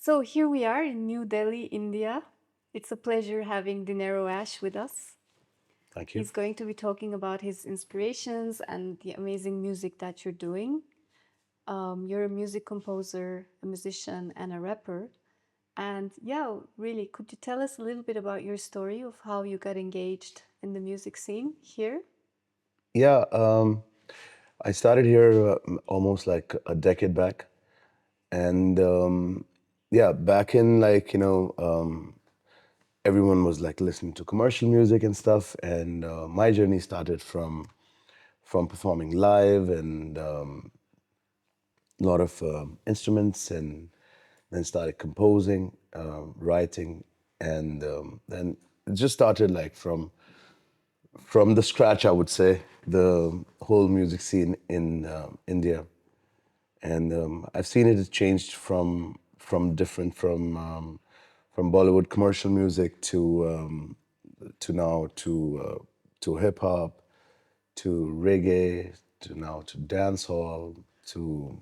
So here we are in New Delhi, India. It's a pleasure having Dinero Ash with us. Thank you. He's going to be talking about his inspirations and the amazing music that you're doing. You're a music composer, a musician, and a rapper. And yeah, really, could you tell us a little bit about your story of how you got engaged in the music scene here? Yeah, I started here almost like a decade back, and yeah, back in everyone was like listening to commercial music and stuff, and my journey started from performing live and a lot of instruments, and then started composing, writing, and then it just started like from the scratch, I would say, the whole music scene in India, and I've seen it has changed from Bollywood commercial music to now to hip hop, to reggae, to now to dancehall, to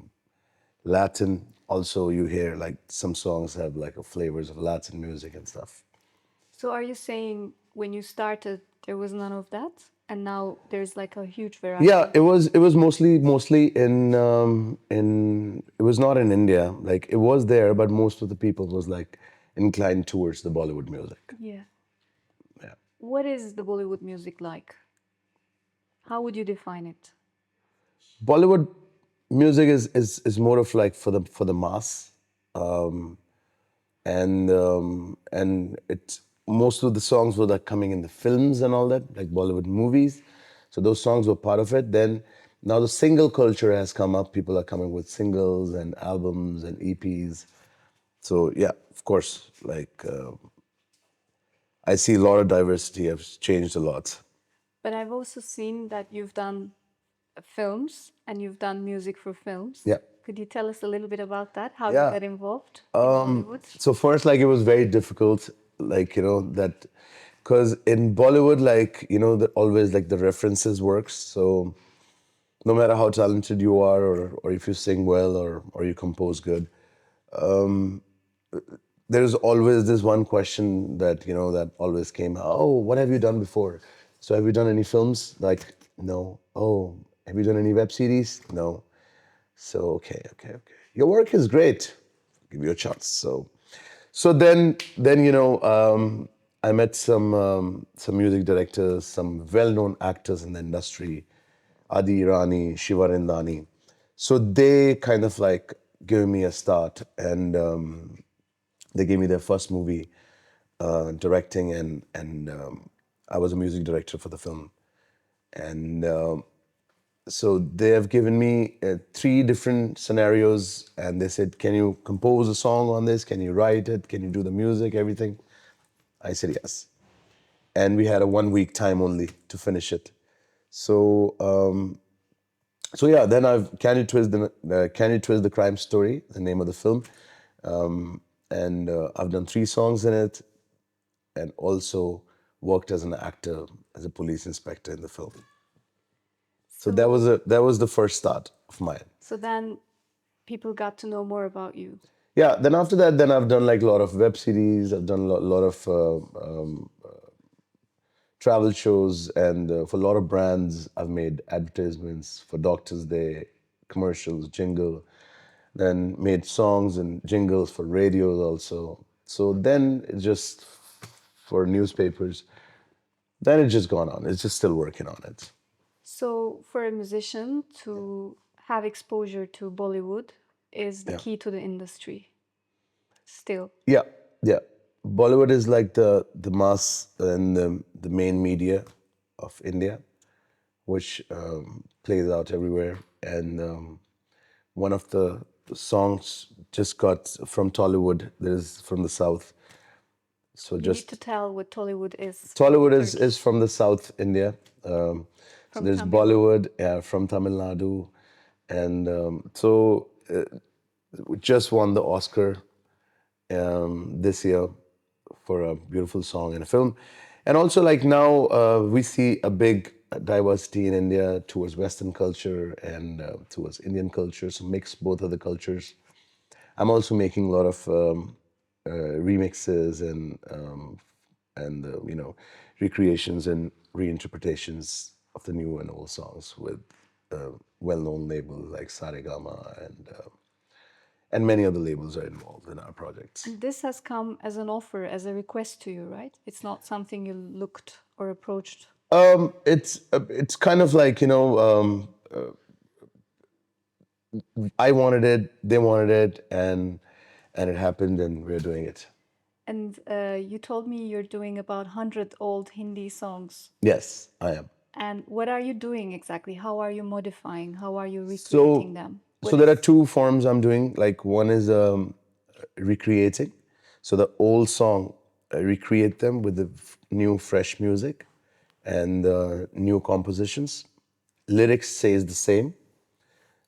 Latin. Also, you hear like some songs have like a flavors of Latin music and stuff. So are you saying when you started, there was none of that? And now there's like a huge Yeah, variety? it was mostly in it was not in India. Like it was there, but most of the people was like inclined towards the Bollywood music. Yeah. Yeah. What is the Bollywood music like? How would you define it? Bollywood music is more of like for the mass, and it most of the songs were like coming in the films and all that, like Bollywood movies. So those songs were part of it. Then now the single culture has come up. People are coming with singles and albums and EPs. So yeah, of course, like I see a lot of diversity has changed a lot. But I've also seen that you've done films and you've done music for films. Yeah, Could you tell us a little bit about that? How you yeah. got involved in Bollywood? So first, like it was very difficult, like that, because in Bollywood, like always like the references works. So no matter how talented you are, or if you sing well, or you compose good, there's always this one question that that always came. Oh, what have you done before? So have you done any films? Like, no. Oh, have you done any web series? No. So okay. Your work is great. Give you a chance. So then I met some music directors, some well-known actors in the industry, Adi Irani, Shivarindani. So they kind of like gave me a start, and they gave me their first movie directing, and I was a music director for the film, and so they have given me three different scenarios, and they said, "Can you compose a song on this? Can you write it? Can you do the music? Everything?" I said yes, and we had a 1 week time only to finish it. So so yeah, then I've Can You Twist the Crime Story, the name of the film, and I've done three songs in it, and also worked as an actor, as a police inspector in the film. So So, that was the first start of mine. so then people got to know more about you. Yeah. Then after that, then I've done like a lot of web series. I've done a lot of travel shows, and for a lot of brands, I've made advertisements for Doctors Day, commercials, jingle. Then made songs and jingles for radios also. So then it just for newspapers. Then it's just gone on. It's just still working on it. So, for a musician to have exposure to Bollywood is the Yeah. key to the industry still. Yeah, yeah. Bollywood is like the mass and the main media of India, which plays out everywhere. And one of the songs just got from Tollywood. There's from the south. So You need to just tell what Tollywood is for Tollywood is listeners from the South India. So from there's Tamil. Bollywood from Tamil Nadu, and we just won the Oscar this year for a beautiful song and a film. And also, like now, we see a big diversity in India towards Western culture and towards Indian culture. So mix both of the cultures. I'm also making a lot of remixes and recreations and reinterpretations of the new and old songs with well-known labels like Saregama and many other labels are involved in our projects. And this has come as an offer, as a request to you, right? It's not something you looked or approached. It's kind of like I wanted it, they wanted it, and it happened, and we're doing it. And you told me you're doing about 100 old Hindi songs. Yes, I am. And what are you doing exactly? How are you modifying? How are you recreating So, them? so What there are is two forms I'm doing. Like one is recreating, so the old song, I recreate them with the new, fresh music and new compositions. Lyrics stays the same.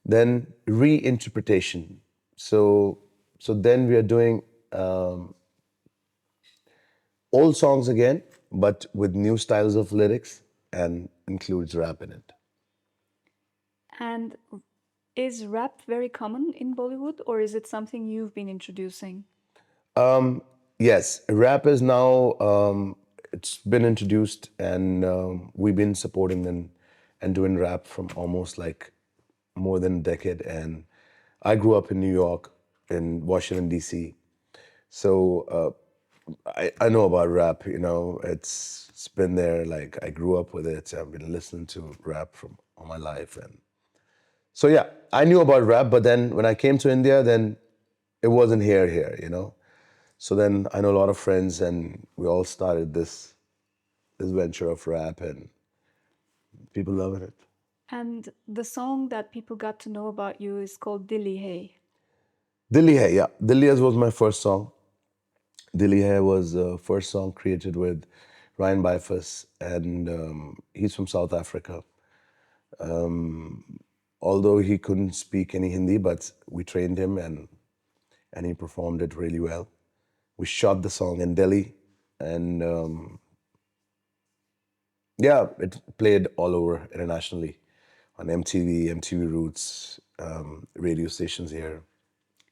Then reinterpretation. So, so then we are doing old songs again, but with new styles of lyrics and includes rap in it. and is rap very common in Bollywood, or is it something you've been introducing? Yes, rap is now it's been introduced, and we've been supporting and doing rap from almost like more than a decade. And I grew up in New York, in Washington D.C., so I know about rap. It's been there. Like I grew up with it. I've been listening to rap from all my life, and so yeah, I knew about rap. But then when I came to India, then it wasn't here. So then I know a lot of friends, and we all started this venture of rap, and people loving it. And the song that people got to know about you is called Dilli Hai. Dilli Hai, yeah. Dilli Hai was my first song. Dilli Hai was the first song created with Ryan Byfuss, and he's from South Africa. Although he couldn't speak any Hindi, but we trained him, and he performed it really well. We shot the song in Delhi, and yeah, it played all over internationally on MTV, MTV Roots, radio stations here.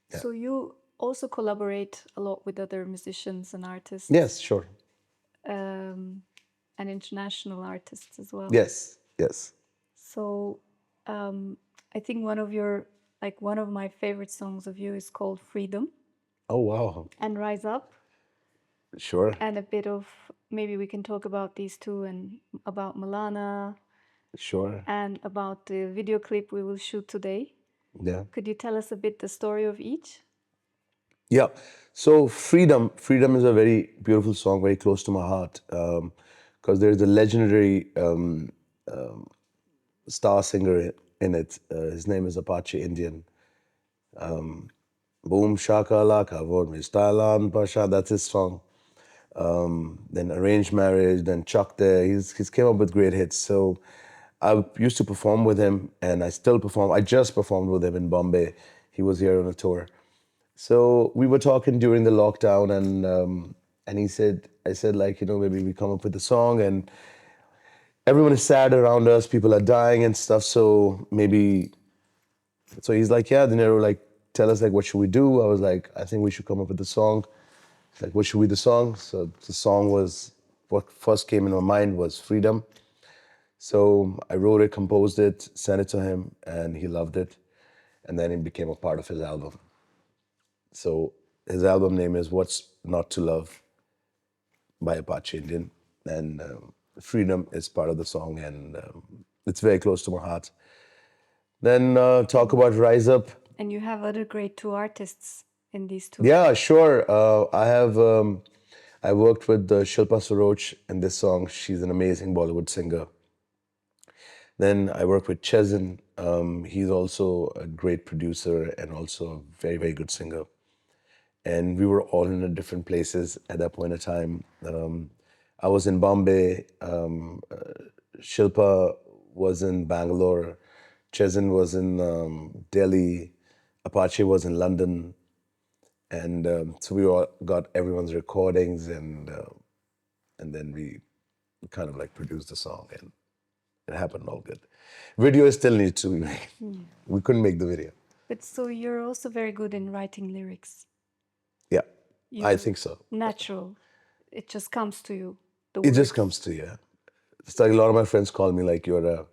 So you also collaborate a lot with other musicians and artists, Yes, sure. and international artists as well. Yes, yes. So I think one of my favorite songs of you is called Freedom Oh, wow. and Rise Up. Sure, And a bit of, maybe we can talk about these two and about Malana sure. and about the video clip we will shoot today. Yeah. Could you tell us a bit the story of each? Yeah. So Freedom is a very beautiful song, very close to my heart, because there's a legendary star singer in it. His name is Apache Indian. Boom Shaka Laka, Vormi Stylan Pasha. That's his song. Then Arranged Marriage, then Chuck there. He's came up with great hits. So I used to perform with him, and I still perform. I just performed with him in Bombay. He was here on a tour. So we were talking during the lockdown, and he said, I said, like, maybe we come up with a song, and everyone is sad around us. People are dying and stuff. So maybe, so he's like, yeah, Dinero, like, tell us, like, what should we do? I was like, I think we should come up with a song. Like, what should we do the song? So the song was, what first came in my mind was Freedom. So I wrote it, composed it, sent it to him, and he loved it. And then it became a part of his album. So his album name is What's Not to Love by Apache Indian. And Freedom is part of the song, and it's very close to my heart. Then talk about Rise Up. And you have other great two artists in these two. Yeah, sure. I worked with Shilpa Saroj in this song. She's an amazing Bollywood singer. Then I worked with Chezen. He's also a great producer and also a very, very good singer. And we were all in different places at that point in time. I was in Bombay. Shilpa was in Bangalore. Chezen was in Delhi. Apache was in London. And so we all got everyone's recordings, and then we kind of like produced the song, and it happened all good. Video still needs to be made. We couldn't make the video. But so you're also very good in writing lyrics. Yeah, I You're think so. natural. It just comes to you, the It just words. comes to you. It's like a lot of my friends call me like you're a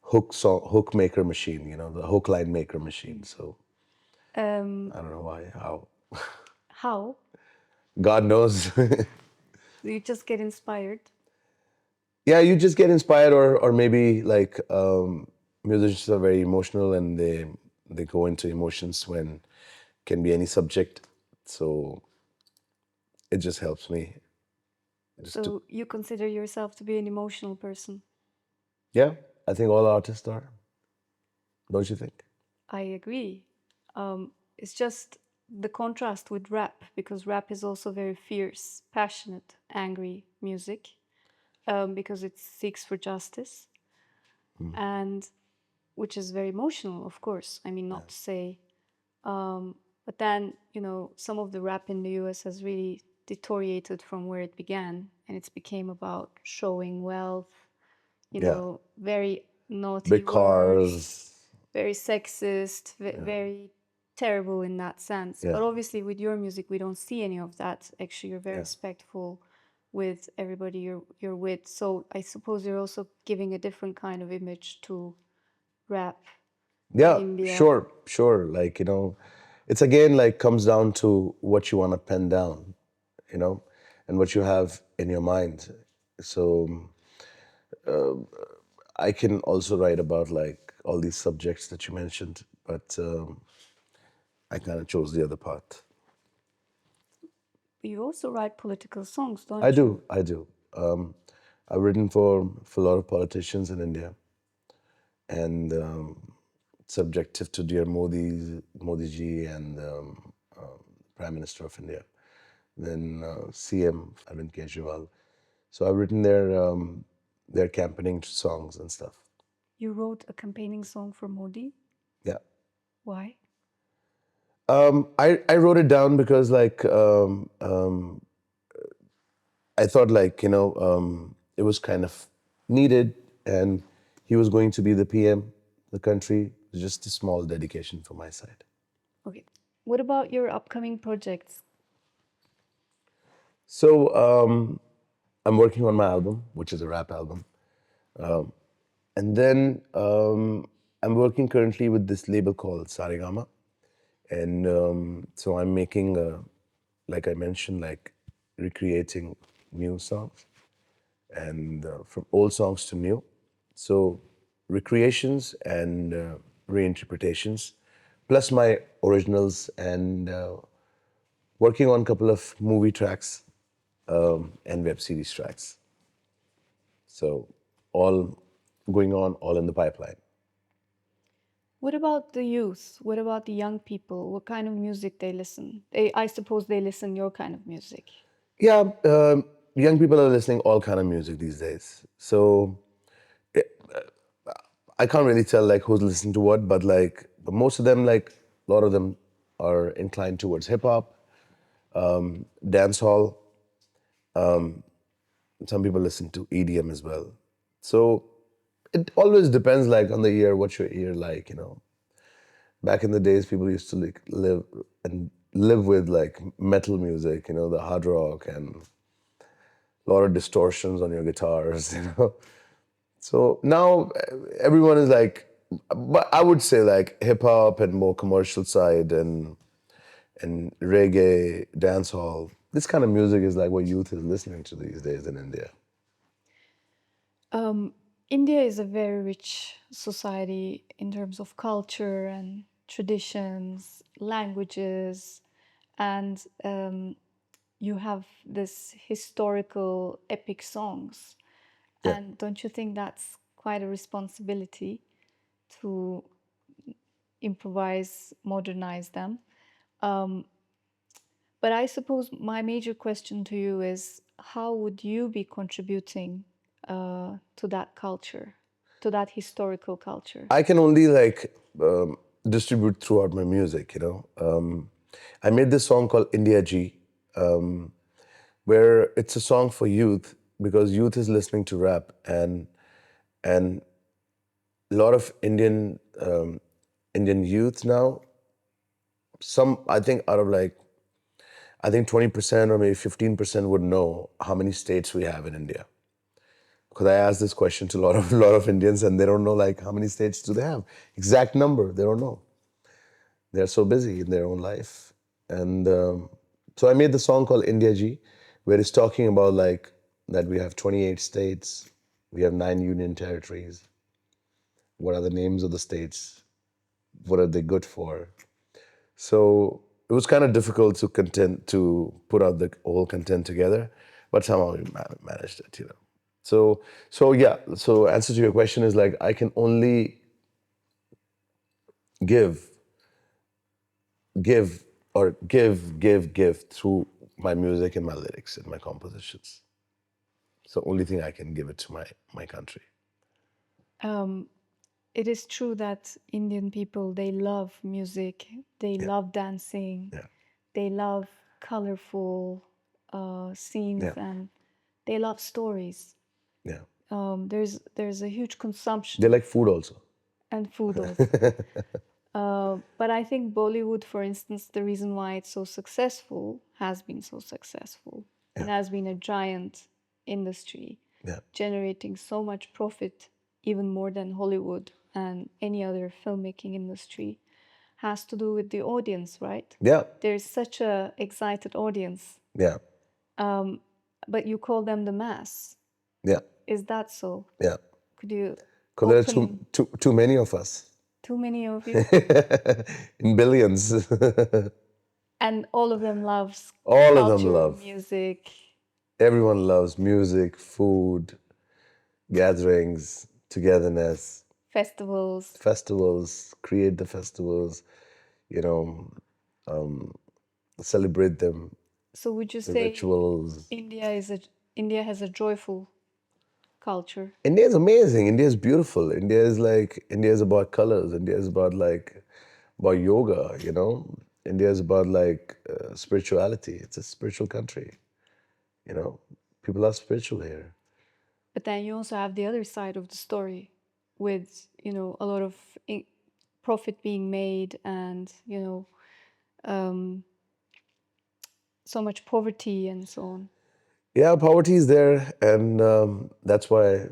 hook maker machine, the hook line maker machine. So Um, I don't know why, how. how? God knows. You just get inspired. Yeah, you just get inspired, or maybe like musicians are very emotional and they go into emotions when can be any subject. So it just helps me just to, So you consider yourself to be an emotional person. yeah, I think all artists are, don't you think? I agree. It's just the contrast with rap, because rap is also very fierce, passionate, angry music, because it seeks for justice, and which is very emotional, of course. I mean, not to say, but then, some of the rap in the US has really deteriorated from where it began, and it's became about showing wealth, Yeah, very naughty big words, cars. very sexist, very terrible in that sense. Yeah, But obviously, with your music, we don't see any of that. Actually, you're very yeah, respectful with everybody you're with. So I suppose you're also giving a different kind of image to rap in yeah. India. Sure. Like it's again like comes down to what you want to pen down, you know, and what you have in your mind. So I can also write about like all these subjects that you mentioned, but I kind of chose the other part. You also write political songs, I don't you? do, I do. I've written for a lot of politicians in India, and subjective to dear Modi ji and Prime Minister of India, then CM Arvind Kejriwal. So I've written their campaigning songs and stuff. You wrote a campaigning song for Modi. Yeah. Why? I wrote it down because like I thought like it was kind of needed, and he was going to be the PM, the country. It was just a small dedication from my side. Okay. What about your upcoming projects? So I'm working on my album, which is a rap album, and then I'm working currently with this label called Sarigama, and so I'm making, like I mentioned, like recreating new songs and from old songs to new. So recreations and reinterpretations, plus my originals, and working on a couple of movie tracks and web series tracks. So all going on, all in the pipeline. What about the youth? What about the young people? What kind of music they listen? I suppose they listen your kind of music. Yeah, young people are listening all kind of music these days. So I can't really tell like who's listening to what, but most of them, like a lot of them, are inclined towards hip hop, dancehall. Some people listen to EDM as well. So it always depends like on the ear, what's your ear like. Back in the days, people used to like live with like metal music, the hard rock and a lot of distortions on your guitars. So now everyone is like, but I would say like hip hop and more commercial side and reggae, dancehall. This kind of music is like what youth is listening to these days in India. Um, India is a very rich society in terms of culture and traditions, languages, and you have this historical epic songs. Yeah. And don't you think that's quite a responsibility to improvise, modernize them? Um, but I suppose my major question to you is how would you be contributing to that culture, to that historical culture? I can only like distribute throughout my music. I made this song called India G, where it's a song for youth because youth is listening to rap, and a lot of Indian youth now I think out of like, I think 20% or maybe 15% would know how many states we have in India. Because I asked this question to a lot of lot of Indians, and they don't know like how many states do they have. Exact number, they don't know. They're so busy in their own life. And so I made the song called India Ji, where it's talking about like that we have 28 states, we have 9 union territories. What are the names of the states? What are they good for? So it was kind of difficult to put out the whole content together, but somehow we managed it, you know. So yeah. So answer to your question is like I can only give, give, or give through my music and my lyrics and my compositions. It's the only thing I can give it to my country. Um, it is true that Indian people, they love music, they Yeah, love dancing, yeah, they love colorful scenes, yeah, and they love stories. yeah. There's a huge They consumption like food also. and food also. But I think Bollywood, for instance, the reason why it's so successful, has been so successful, Yeah, and has been a giant industry, yeah, generating so much profit, even more than Hollywood and any other filmmaking industry, has to do with the audience, right? yeah, There's such a excited audience, yeah, but you call them the mass. yeah, Is that so? yeah. Could you Because there are open too many of us. too many of you? In billions. And all of them loves All of them culture, love. music, Everyone loves music, food, gatherings, togetherness, festivals. festivals, create the festivals, you know, celebrate them, So would you the say rituals. India has a joyful culture? India is amazing. India is beautiful. India is about colors. India is about yoga, you know. India is about like spirituality. It's a spiritual country, you know. People are spiritual here. But then you also have the other side of the story with, a lot of profit being made and, so much poverty and so on. Yeah, poverty is there, and that's why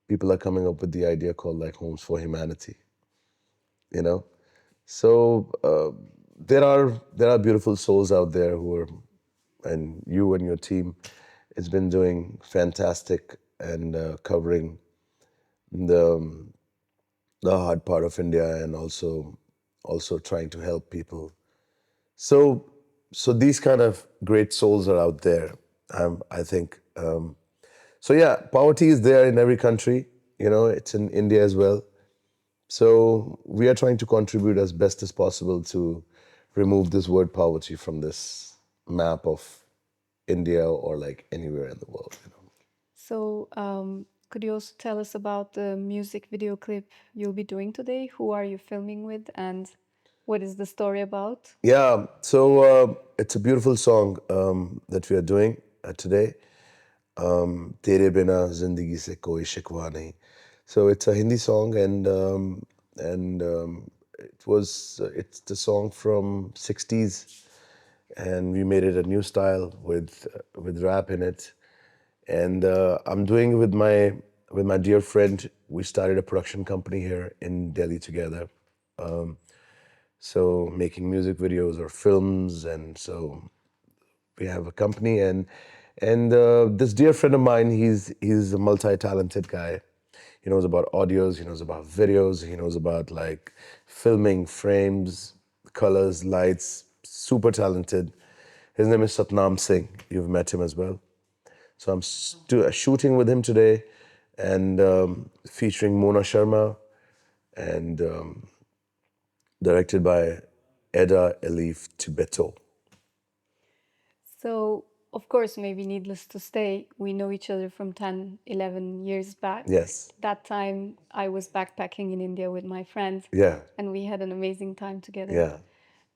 people are coming up with the idea called like homes for humanity, you know. So there are beautiful souls out there who are, and you and your team has been doing fantastic and covering the the hard part of India, and also trying to help people. So these kind of great souls are out there. I think. So yeah, poverty is there in every country. You know, it's in India as well. So we are trying to contribute as best as possible to remove this word poverty from this map of India or like anywhere in the world. You know? So, could you also tell us about the music video clip you'll be doing today? Who are you filming with, and what is the story about? Yeah. So it's a beautiful song that we are doing today. Tere bina zindagi se koi shikwa nahi. So it's a Hindi song, and it's the song from '60s, and we made it a new style with rap in it. And I'm doing it with my dear friend. We started a production company here in Delhi together. So making music videos or films, and so we have a company, and this dear friend of mine, he's a multi-talented guy. He knows about audios, he knows about videos, he knows about like filming, frames, colors, lights. Super talented. His name is Satnam Singh. You've met him as well. So I'm shooting with him today, and featuring Mona Sharma, and directed by Eda Elif Tibeto. So, of course, maybe needless to say, we know each other from 10, 11 years back. Yes. That time I was backpacking in India with my friend, Yeah. and we had an amazing time together. Yeah.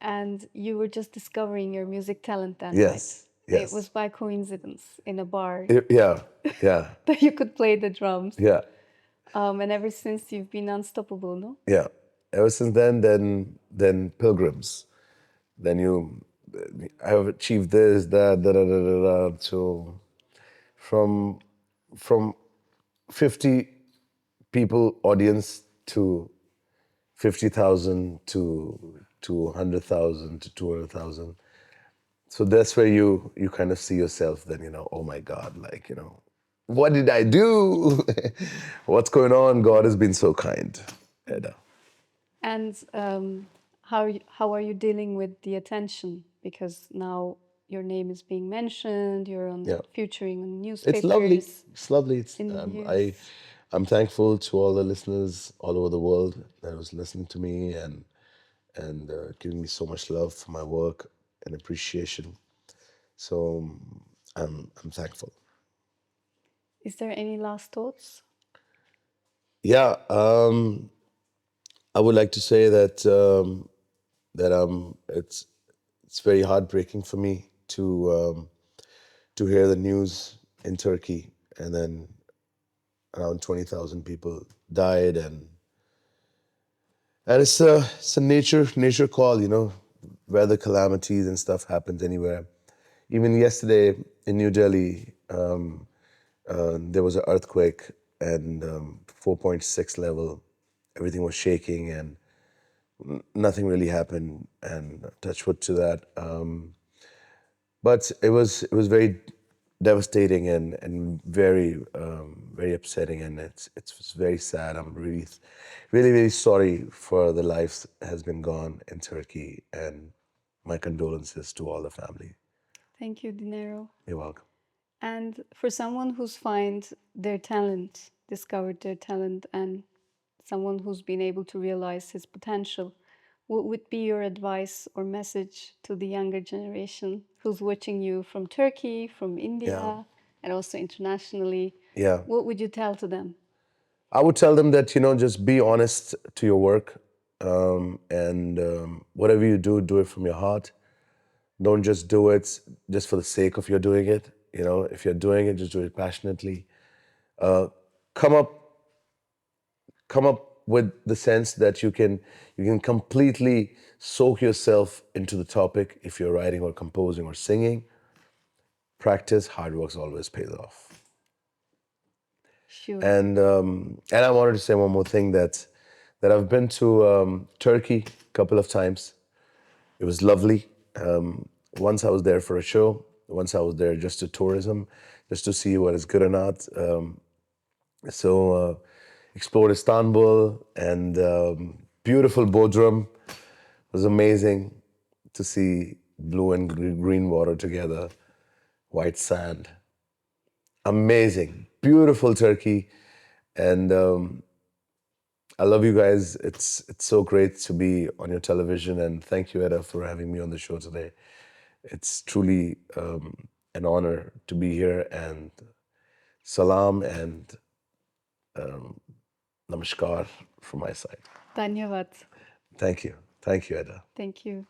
And you were just discovering your music talent then, right? Yes. It Yes. was by coincidence in a bar Yeah. Yeah. that you could play the drums. Yeah. And ever since you've been unstoppable, no? Yeah. ever since then pilgrims. Then you, I have achieved this, that, da da da da da. So from from 50 people audience to 50,000 to 100,000 to 200,000. So that's where you kind of see yourself. Then oh my God, like what did I do? What's going on? God has been so kind, Edda. And how are you dealing with the attention? Because now your name is being mentioned, you're on Yeah. featuring on It's lovely. newspapers It's lovely. It's in the news. I'm thankful to all the listeners all over the world that was listening to me and giving me so much love for my work and appreciation. So I'm thankful. Is there any last thoughts? Yeah, I would like to say that it's very heartbreaking for me to hear the news in Turkey, and then around 20,000 people died, and it's a nature call, weather calamities and stuff happens anywhere. Even yesterday in New Delhi, there was an earthquake and 4.6 level. Everything was shaking and nothing really happened. And touch wood to that. But it was very devastating and very very upsetting, and it's very sad. I'm really sorry for the lives has been gone in Turkey, and my condolences to all the family. Thank you, Dinero. You're welcome. And for someone who's find their talent, discovered their talent, and someone who's been able to realize his potential, what would be your advice or message to the younger generation who's watching you from Turkey, from Yeah, India, and also internationally? yeah. What would you tell to them? I would tell them that just be honest to your work, and whatever you do it from your heart. Don't just do it just for the sake of you're doing it. If you're doing it, just do it passionately. Come up come up with the sense that you can completely soak yourself into the topic. If you're writing or composing or singing, practice. Hard work always pays off. Sure. And I wanted to say one more thing, that I've been to Turkey a couple of times. It was lovely. Once I was there for a show. Once I was there just to tourism, just to see what is good or not. So explored Istanbul and beautiful Bodrum. It was amazing to see blue and green water together, white sand. Amazing, beautiful Turkey, and I love you guys. It's so great to be on your television, and thank you, Edda, for having me on the show today. It's truly an honor to be here, and salam and namaskar from my side. Dhanyavad. Thank you, Edda. Thank you.